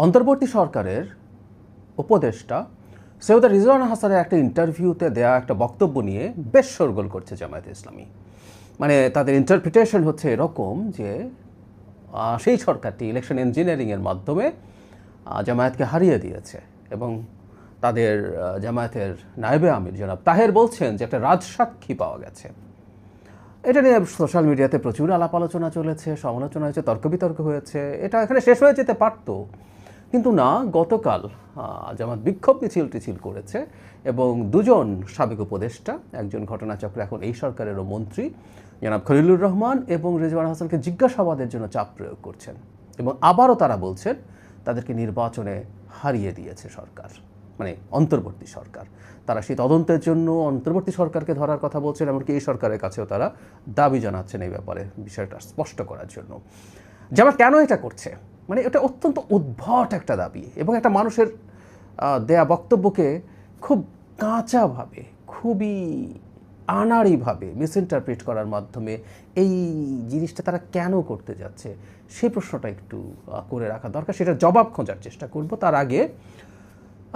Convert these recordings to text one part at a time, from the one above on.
অন্তর্বর্তী সরকারের উপদেষ্টা সৈয়দ রিজওয়ানা হাসানের একটা ইন্টারভিউতে দেয়া একটা বক্তব্য নিয়ে বেশ শোরগোল করছে জামায়াতে ইসলামী। মানে তাদের ইন্টারপ্রিটেশন হচ্ছে এরকম যে সেই সরকারটি ইলেকশন ইঞ্জিনিয়ারিংয়ের মাধ্যমে জামায়াতকে হারিয়ে দিয়েছে এবং তাদের জামায়াতের নায়েবে আমির জনাব তাহের বলছেন যে একটা রাজসাক্ষী পাওয়া গেছে। এটা নিয়ে সোশ্যাল মিডিয়াতে প্রচুর আলাপ আলোচনা চলেছে, সমালোচনা হয়েছে, তর্ক বিতর্ক হয়েছে। এটা এখানে শেষ হয়ে যেতে পারতো, কিন্তু না। গতকাল জামাত বিক্ষোভ মিছিল করেছে এবং দুজন সাবেক উপদেষ্টা, একজন ঘটনাচক্রে এখন এই সরকারেরও মন্ত্রী জনাব খলিলুর রহমান এবং রিজওয়ানা হাসানকে জিজ্ঞাসাবাদের জন্য চাপ প্রয়োগ করছেন এবং আবারও তারা বলছেন তাদেরকে নির্বাচনে হারিয়ে দিয়েছে সরকার, মানে অন্তর্বর্তী সরকার। তারা সেই তদন্তের জন্য অন্তর্বর্তী সরকারকে ধরার কথা বলছেন, এমনকি এই সরকারের কাছেও তারা দাবি জানাচ্ছেন এই ব্যাপারে বিষয়টা স্পষ্ট করার জন্য। জামাত কেন এটা করছে, মানে এটা অত্যন্ত উদ্ভট একটা দাবি এবং একটা মানুষের দেয়া বক্তব্যকে খুব কাঁচাভাবে, খুবই আনাড়িভাবে মিসইন্টারপ্রিট করার মাধ্যমে এই জিনিসটা তারা কেন করতে যাচ্ছে সেই প্রশ্নটা একটু করে রাখা দরকার। সেটা জবাব খোঁজার চেষ্টা করব। তার আগে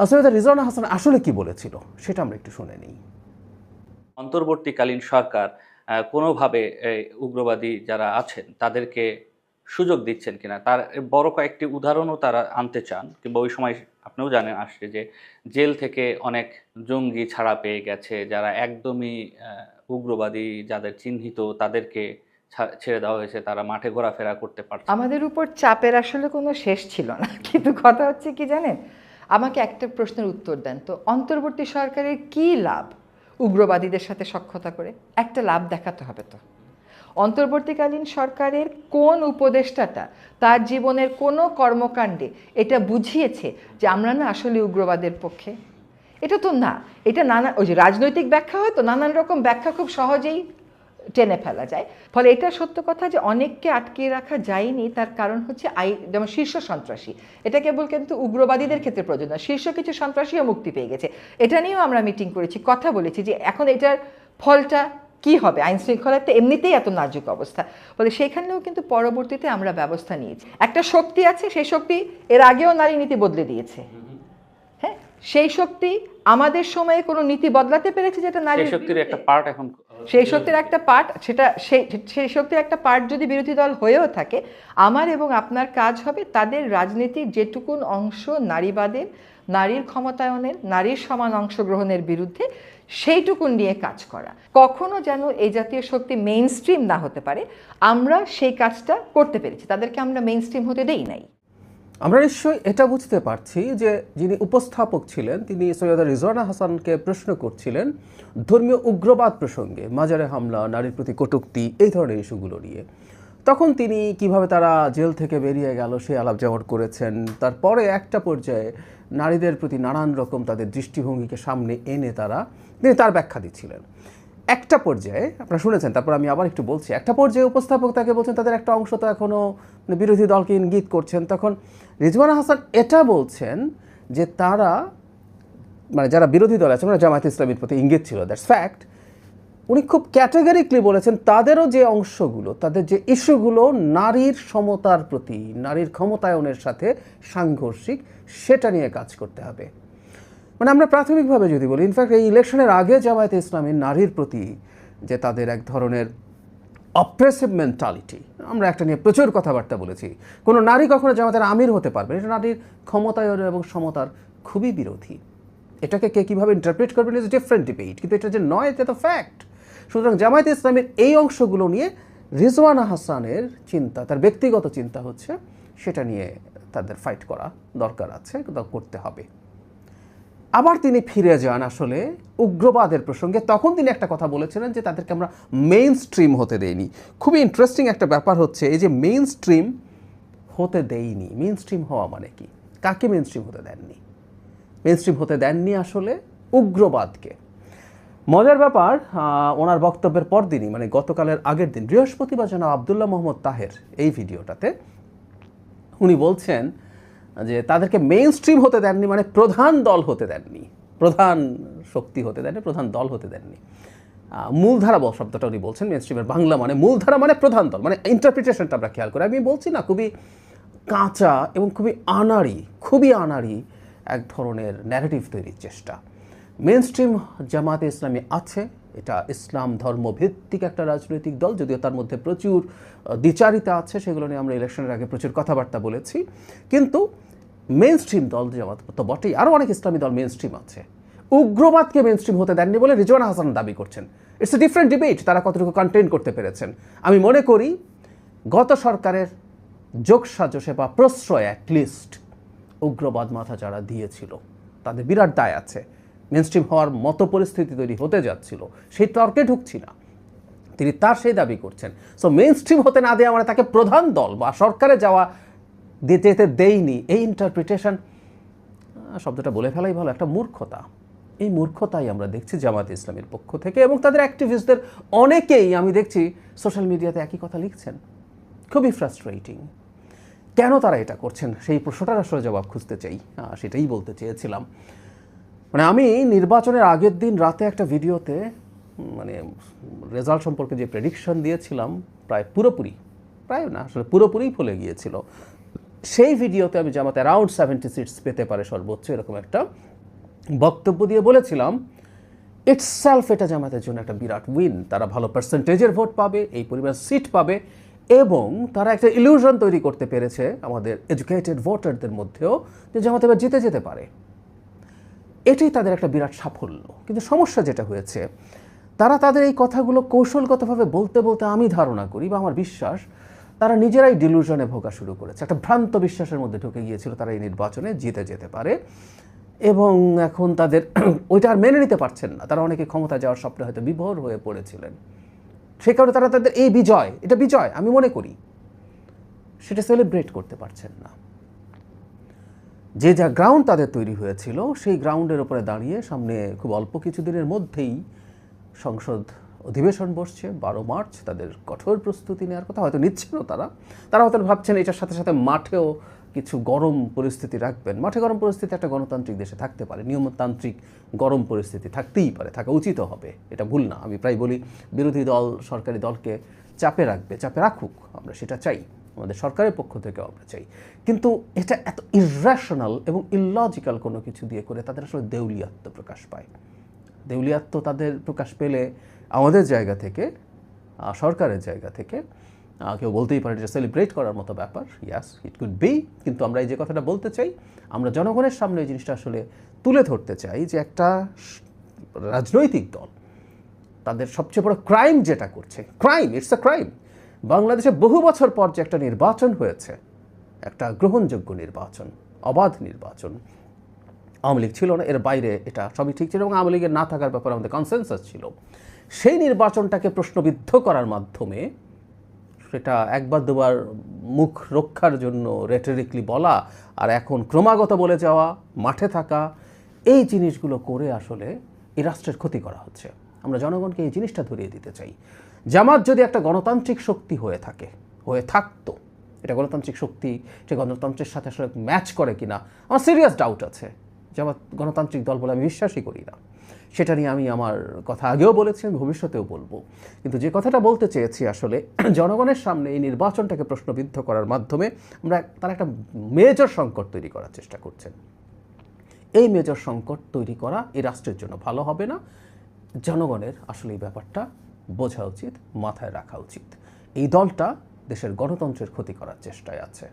সৈয়দ রিজওয়ানা হাসান আসলে কি বলেছিল সেটা আমরা একটু শুনে নিই। অন্তর্বর্তীকালীন সরকার কোনোভাবে উগ্রবাদী যারা আছেন তাদেরকে সুযোগ দিচ্ছেন কিনা তার বড় কয়েকটি উদাহরণও তারা আনতে চান, কিংবা ওই সময় আপনিও জানেন আসছে যে জেল থেকে অনেক জঙ্গি ছাড়া পেয়ে গেছে, যারা একদমই উগ্রবাদী যাদের চিহ্নিত তাদেরকে ছেড়ে দেওয়া হয়েছে, তারা মাঠে ঘোরাফেরা করতে পারছে। আমাদের উপর চাপের আসলে কোনো শেষ ছিল না, কিন্তু কথা হচ্ছে কি জানেন, আমাকে একটা প্রশ্নের উত্তর দেন তো, অন্তর্বর্তী সরকারের কি লাভ উগ্রবাদীদের সাথে সখ্যতা করে? একটা লাভ দেখাতে হবে তো। অন্তর্বর্তীকালীন সরকারের কোন উপদেষ্টাটা তার জীবনের কোনো কর্মকাণ্ডে এটা বুঝিয়েছে যে আমরা না আসলে উগ্রবাদের পক্ষে? এটা তো না। এটা ওই যে রাজনৈতিক ব্যাখ্যা হয়তো নানান রকম ব্যাখ্যা খুব সহজেই টেনে ফেলা যায়। ফলে এটা সত্য কথা যে অনেককে আটকে রাখা যায়নি, তার কারণ হচ্ছে যেমন শীর্ষ সন্ত্রাসী, এটা কেবল কিন্তু উগ্রবাদীদের ক্ষেত্রে প্রযোজ্য না, শীর্ষ কিছু সন্ত্রাসীও মুক্তি পেয়ে গেছে। এটা নিয়েও আমরা মিটিং করেছি, কথা বলেছি যে এখন এটার ফলটা কি হবে। আইন শৃঙ্খলাতে এমনিতেই এত নাজুক অবস্থা, ফলে সেখানেও কিন্তু পরবর্তীতে আমরা ব্যবস্থা নিয়েছি। একটা শক্তি আছে, সেই শক্তি এর আগেও নারী নীতি বদলে দিয়েছে। হ্যাঁ, সেই শক্তি আমাদের সময়ে কোনো নীতি বদলাতে পেরেছে যেটা নারী শক্তির একটা পার্ট, এখন সেই শক্তির একটা পার্ট, সেটা সেই শক্তির একটা পার্ট যদি বিরোধী দল হয়েও থাকে, আমার এবং আপনার কাজ হবে তাদের রাজনীতির যেটুকুন অংশ নারীবাদের, নারীর ক্ষমতায়নের, নারীর সমান অংশগ্রহণের বিরুদ্ধে, সেইটুকুন নিয়ে কাজ করা। কখনো যেন এই জাতীয় শক্তি মেইন স্ট্রিম না হতে পারে, আমরা সেই কাজটা করতে পেরেছি। তাদেরকে আমরা মেইন স্ট্রিম হতে দেই নাই। আমরা নিশ্চয়ই এটা বুঝতে পারছি যে যিনি উপস্থাপক ছিলেন তিনি সৈয়দ রিজওয়ানা হাসানকে প্রশ্ন করছিলেন ধর্মীয় উগ্রবাদ প্রসঙ্গে, মাজারে হামলা, নারীর প্রতি কটূক্তি, এই ধরনের ইস্যুগুলো নিয়ে। তখন তিনি কিভাবে তারা জেল থেকে বেরিয়ে গেল সে আলাপ যেমন করেছেন। তারপরে একটা পর্যায়ে নারীদের প্রতি নানান রকম তাদের দৃষ্টিভঙ্গিকে সামনে এনে তিনি তার ব্যাখ্যা দিচ্ছিলেন। একটা পর্যায়ে আপনারা শুনেছেন, তারপর আমি আবার একটু বলছি, একটা পর্যায়ে উপস্থাপক তাকে বলছেন তাদের একটা অংশ তো এখনও বিরোধী দলকে ইঙ্গিত করছেন। তখন রিজওয়ানা হাসান এটা বলছেন যে তারা, মানে যারা বিরোধী দল আছে, মানে জামায়াত ইসলামীর প্রতি ইঙ্গিত ছিল, দ্যাটস ফ্যাক্ট। উনি খুব ক্যাটেগরিক্যালি বলেছেন তাদেরও যে অংশগুলো, তাদের যে ইস্যুগুলো নারীর সমতার প্রতি, নারীর ক্ষমতায়নের সাথে সাংঘর্ষিক, সেটা নিয়ে কাজ করতে হবে। মানে আমরা প্রাথমিকভাবে যদি বলি, ইনফ্যাক্ট এই ইলেকশনের আগে জামায়াতে ইসলামী নারীর প্রতি যে তাদের এক ধরনের অপ্রেসিভ মেন্টালিটি, আমরা একটা নিয়ে প্রচুর কথাবার্তা বলেছি। কোনো নারী কখনো জামাতের আমির হতে পারবে, এটা নারীর ক্ষমতায়ন এবং সমতার খুবই বিরোধী। এটাকে কে কীভাবে ইন্টারপ্রেট করবেন ইজ ডিফারেন্ট ডিবেট, কিন্তু এটা যে নয় এটা তো ফ্যাক্ট। সুতরাং জামায়াতে ইসলামের এই অংশগুলো নিয়ে রিজওয়ানা হাসানের চিন্তা, তার ব্যক্তিগত চিন্তা হচ্ছে সেটা নিয়ে তাদের ফাইট করা দরকার আছে, করতে হবে। আবার তিনি ফিরে যান আসলে উগ্রবাদের প্রসঙ্গে। তখন তিনি একটা কথা বলেছিলেন যে তাদেরকে আমরা মেইন স্ট্রিম হতে দেইনি। খুবই ইন্টারেস্টিং একটা ব্যাপার হচ্ছে এই যে মেইন স্ট্রিম হতে দেইনি, মেইন স্ট্রিম হওয়া মানে কি? কাকে মেইন স্ট্রিম হতে দেননি? মেইন স্ট্রিম হতে দেননি আসলে উগ্রবাদকে। মজার ব্যাপার, ওনার বক্তব্যের পর দিনই, মানে গতকালের আগের দিন বৃহস্পতিবার জনাব আবদুল্লাহ মোহাম্মদ তাহের এই ভিডিওটাতে উনি বলছেন যে তাদেরকে মেইন স্ট্রিম হতে দেননি, মানে প্রধান দল হতে দেননি, প্রধান শক্তি হতে দেননি, প্রধান দল হতে দেননি। মূলধারা শব্দটা উনি বলছেন, মেইন স্ট্রিমের বাংলা মানে মূলধারা, মানে প্রধান দল, মানে ইন্টারপ্রিটেশনটা আমরা খেয়াল করি। আমি বলছি না, খুবই কাঁচা এবং খুবই আনাড়ি এক ধরনের ন্যারেটিভ তৈরির চেষ্টা। মেইনস্ট্রিম জামাতে ইসলামী আছে, এটা ইসলাম ধর্মভিত্তিক একটা রাজনৈতিক দল, যদিও তার মধ্যে প্রচুর দ্বিচারিতা আছে, সেগুলো নিয়ে আমরা ইলেকশনের আগে প্রচুর কথাবার্তা বলেছি। কিন্তু মেইনস্ট্রিম দল জামাত তো বটেই, আরও অনেক ইসলামী দল মেইনস্ট্রিম আছে। উগ্রবাদকে মেইনস্ট্রিম হতে দেননি বলে রিজওয়ানা হাসান দাবি করছেন। ইটস এ ডিফারেন্ট ডিবেট, তারা কতটুকু কন্টেইন করতে পেরেছেন। আমি মনে করি গত সরকারের যোগসাজশে বা প্রশ্রয় অ্যাটলিস্ট উগ্রবাদ মাথা যারা দিয়েছিল তাদের বিরাট দায় আছে। মেইনস্ট্রিম হওয়ার মতো পরিস্থিতি তৈরি হতে যাচ্ছিল, সেই তর্কে ঢুকছি না, তিনি তার সেই দাবি করছেন। সো মেইনস্ট্রিম হতে না দেওয়া মানে তাকে প্রধান দল বা সরকারে যাওয়া যেতে দেয়নি, এই ইন্টারপ্রিটেশন, শব্দটা বলে ফেলাই ভালো, একটা মূর্খতা। এই মূর্খতাই আমরা দেখছি জামাত ইসলামের পক্ষ থেকে, এবং তাদের অ্যাক্টিভিস্টদের অনেকেই আমি দেখছি সোশ্যাল মিডিয়াতে একই কথা লিখছেন। খুবই ফ্রাস্ট্রেটিং। কেন তারা এটা করছেন সেই প্রশ্নটার আসলে জবাব খুঁজতে চাই, সেটাই বলতে চেয়েছিলাম। মানে আমি নির্বাচনের আগের দিন রাতে একটা ভিডিওতে মানে রেজাল্ট সম্পর্কে যে প্রেডিকশন দিয়েছিলাম পুরোপুরি ফলে গিয়েছিল। সেই ভিডিওতে আমি জামাতে অ্যারাউন্ড 70 সিটস পেতে পারে সর্বোচ্চ, এরকম একটা বক্তব্য দিয়ে বলেছিলাম ইটসেলফ এটা জামাতের জন্য একটা বিরাট উইন। তারা ভালো পার্সেন্টেজের ভোট পাবে, এই পরিমাণ সিট পাবে, এবং তারা একটা ইলিউশন তৈরি করতে পেরেছে আমাদের এডুকেটেড ভোটারদের মধ্যেও যে জামাত এবার জিতে যেতে পারে। এটাই তাদের একটা বিরাট সাফল্য। কিন্তু সমস্যা যেটা হয়েছে, তারা তাদের এই কথাগুলো কৌশলগতভাবে বলতে বলতে আমি ধারণা করি বা আমার বিশ্বাস তারা নিজেরাই ডিলুশনে ভোগা শুরু করেছে। একটা ভ্রান্ত বিশ্বাসের মধ্যে ঢুকে গিয়েছিল তারা এই নির্বাচনে জিতে যেতে পারে, এবং এখন তাদের ওইটা আর মেনে নিতে পারছেন না। তারা অনেকে ক্ষমতা যাওয়ার স্বপ্নে হয়তো বিভোর হয়ে পড়েছিলেন, সে কারণে তারা তাদের এই বিজয় আমি মনে করি সেটা সেলিব্রেট করতে পারছেন না। যে যা গ্রাউন্ড তাদের তৈরি হয়েছিল সেই গ্রাউন্ডের উপরে দাঁড়িয়ে সামনে খুব অল্প কিছুদিনের মধ্যেই সংসদ অধিবেশন বসছে 12 মার্চ, তাদের কঠোর প্রস্তুতি নেওয়ার কথা হয়তো নিচ্ছেনও। তারা হয়তো ভাবছেন এটার সাথে সাথে মাঠেও কিছু গরম পরিস্থিতি রাখবেন। মাঠে গরম পরিস্থিতি একটা গণতান্ত্রিক দেশে থাকতে পারে, নিয়মতান্ত্রিক গরম পরিস্থিতি থাকতেই পারে, থাকা উচিত হবে, এটা ভুল না। আমি প্রায় বলি বিরোধী দল সরকারি দলকে চাপে রাখুক, আমরা সেটা চাই, আমাদের সরকারের পক্ষ থেকেও আমরা চাই। কিন্তু এটা এত ইররেশনাল এবং ইললজিক্যাল কোনো কিছু দিয়ে করে তাদের আসলে দেউলিয়াত্ম প্রকাশ পায়। দেউলিয়াত্ম তাদের প্রকাশ পেলে আমাদের জায়গা থেকে, সরকারের জায়গা থেকে কেউ বলতেই পারে এটা সেলিব্রেট করার মতো ব্যাপার। ইয়াস, ইট কুড বি। কিন্তু আমরা এই যে কথাটা বলতে চাই, আমরা জনগণের সামনে এই জিনিসটা আসলে তুলে ধরতে চাই যে একটা রাজনৈতিক দল তাদের সবচেয়ে বড় ক্রাইম যেটা করছে, ইটস আ ক্রাইম। বাংলাদেশে বহু বছর পর যে একটা নির্বাচন হয়েছে, একটা গ্রহণযোগ্য নির্বাচন, অবাধ নির্বাচন, আওয়ামী লীগ ছিল না, এর বাইরে এটা সবই ঠিক ছিল, এবং আওয়ামী লীগের না থাকার ব্যাপারে আমাদের কনসেনসাস ছিল। সেই নির্বাচনটাকে প্রশ্নবিদ্ধ করার মাধ্যমে, সেটা একবার দুবার মুখ রক্ষার জন্য রেটরিকলি বলা আর এখন ক্রমাগত বলে যাওয়া, মাঠে থাকা, এই জিনিসগুলো করে আসলে এই রাষ্ট্রের ক্ষতি করা হচ্ছে। আমরা জনগণকে এই জিনিসটা ধরিয়ে দিতে চাই। জামাত যদি একটা গণতান্ত্রিক শক্তি হয়ে থাকতো, এটা গণতান্ত্রিক শক্তি, সে গণতন্ত্রের সাথে আসলে ম্যাচ করে কিনা আমার সিরিয়াস ডাউট আছে। জামাত গণতান্ত্রিক দল বলে আমি বিশ্বাসই করি না। সেটা নিয়ে আমি আমার কথা আগেও বলেছি, আমি ভবিষ্যতেও বলবো। কিন্তু যে কথাটা বলতে চেয়েছি আসলে, জনগণের সামনে এই নির্বাচনটাকে প্রশ্নবিদ্ধ করার মাধ্যমে তারা একটা মেজর সংকট তৈরি করার চেষ্টা করছেন। এই মেজর সংকট তৈরি করা এই রাষ্ট্রের জন্য ভালো হবে না। জনগণের আসলে এই ব্যাপারটা বোঝা উচিত, মাথায় রাখা উচিত। এই দলটা দেশের গণতন্ত্রের ক্ষতি করার চেষ্টায় আছে।